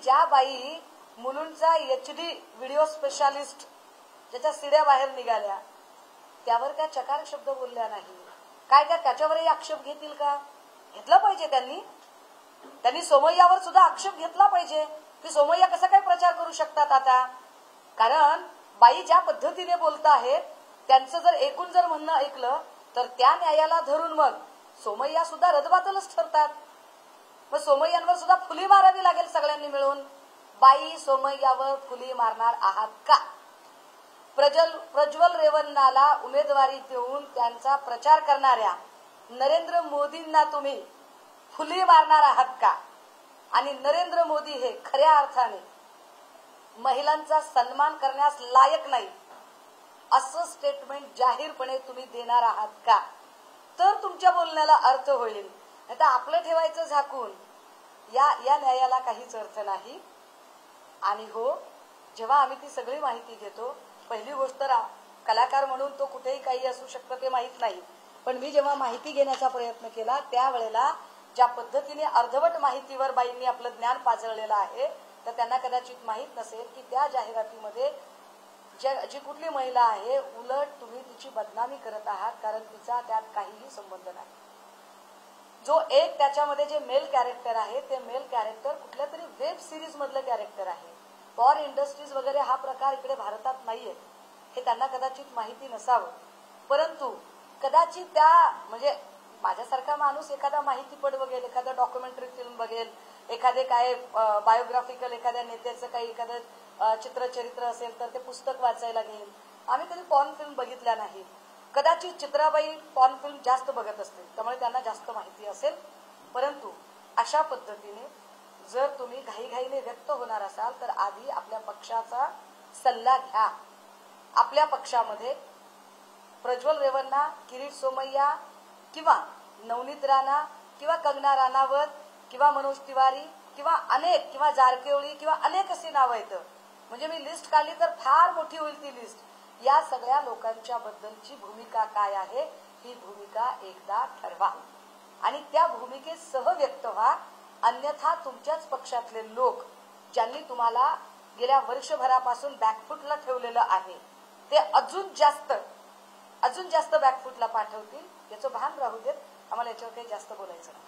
ज्या बाई मुलुंडचा HD video specialist ज्याच्या सिड्या बाहेर निघाल्या त्यावर त्या चकार शब्द बोलल्या नाही, काय त्या त्याच्यावरही आक्षेप घेतील का? घेतला पाहिजे त्यांनी सोमय्यावर सुद्धा आक्षेप घेतला पाहिजे की सोमय्या कसा काय प्रचार करू शकतात आता. कारण बाई ज्या पद्धतीने बोलत आहेत त्यांचं जर एकूण जर म्हणणं ऐकलं तर त्या न्यायाला धरून मग सोमय्या सुद्धा रदबातलच ठरतात. मग सोमय्यांवर सुद्धा फुली मारावी लागेल सगळ्यांनी मिळून. बाई सोमय्यावर फुली मारणार आहात का? प्रज्वल रेवन्नाला उमेदवारी देऊन त्यांचा प्रचार करणाऱ्या नरेंद्र मोदींना तुम्ही फुली मारणार आहात का? आणि नरेंद्र मोदी हे खऱ्या अर्थाने महिलांचा सन्मान करण्यास लायक नाही असं स्टेटमेंट जाहीरपणे तुम्ही देणार आहात का? तर तुमच्या बोलण्याला अर्थ होईल. नाहीतर आपलं ठेवायचं झाकून या न्यायाला काहीच अर्थ नाही. आणि हो, जेव्हा आम्ही ती सगळी माहिती घेतो, पहिली गोष्ट कलाकार म्हणून तो कुठेही काही असू शकतं ते माहीत नाही, पण मी जेव्हा माहिती घेण्याचा प्रयत्न केला त्यावेळेला ज्या पद्धतीने अर्धवट माहितीवर बाईंनी आपलं ज्ञान पाजळलेलं आहे तर त्यांना कदाचित माहीत नसेल की त्या जाहिरातीमध्ये जी कुठली महिला आहे उलट तुम्ही तिची बदनामी करत आहात, कारण तिचा त्यात काहीही संबंध नाही. जो एक त्याच्यामध्ये जे मेल कॅरेक्टर आहे ते मेल कॅरेक्टर कुठल्या तरी वेब सिरीज मधलं कॅरेक्टर आहे. पॉर इंडस्ट्रीज वगैरे हा प्रकार इकडे भारतात नाहीये, हे त्यांना कदाचित माहिती नसावं. परंतु कदाचित त्या म्हणजे माझ्यासारखा माणूस एखादा माहितीपट बघेल, एखादा डॉक्युमेंटरी फिल्म बघेल, एखादे काय बायोग्राफिकल एखाद्या नेत्याचं काही एखादं चित्रचरित्र असेल तर ते पुस्तक वाचायला घेईल. आम्ही कधी पॉर्न फिल्म बघितल्या नाही. कदाचित चित्राबाई पॉर्न फिल्म जास्त बघत असतील त्यामुळे त्यांना जास्त माहिती असेल. परंतु अशा पद्धतीने जर तुम्ही घाईघाईने व्यक्त होणार असाल तर आधी आपल्या पक्षाचा सल्ला घ्या. आपल्या पक्षामध्ये प्रज्वल रेवन्ना, किरीट सोमय्या किंवा नवनीत राणा किंवा कंगना राणावत किंवा मनोज तिवारी किंवा अनेक किंवा जारकिहोळी किंवा अनेक अशी नावं आहेत. म्हणजे मी लिस्ट काढली तर फार मोठी होईल ती लिस्ट. या सगळ्या लोकांच्या बद्दलची भूमिका काय आहे ही भूमिका एकदा ठरवा आणि त्या भूमिकेसह व्यक्त व्हा. अन्यथा तुमच्याच पक्षातले लोक ज्यांनी तुम्हाला गेल्या वर्षभरापासून बॅकफुटला ठेवलेलं आहे ते अजून जास्त बॅकफुटला पाठवतील. याचं भान राहू देत. आम्हाला याच्यावर काही जास्त बोलायचं नाही.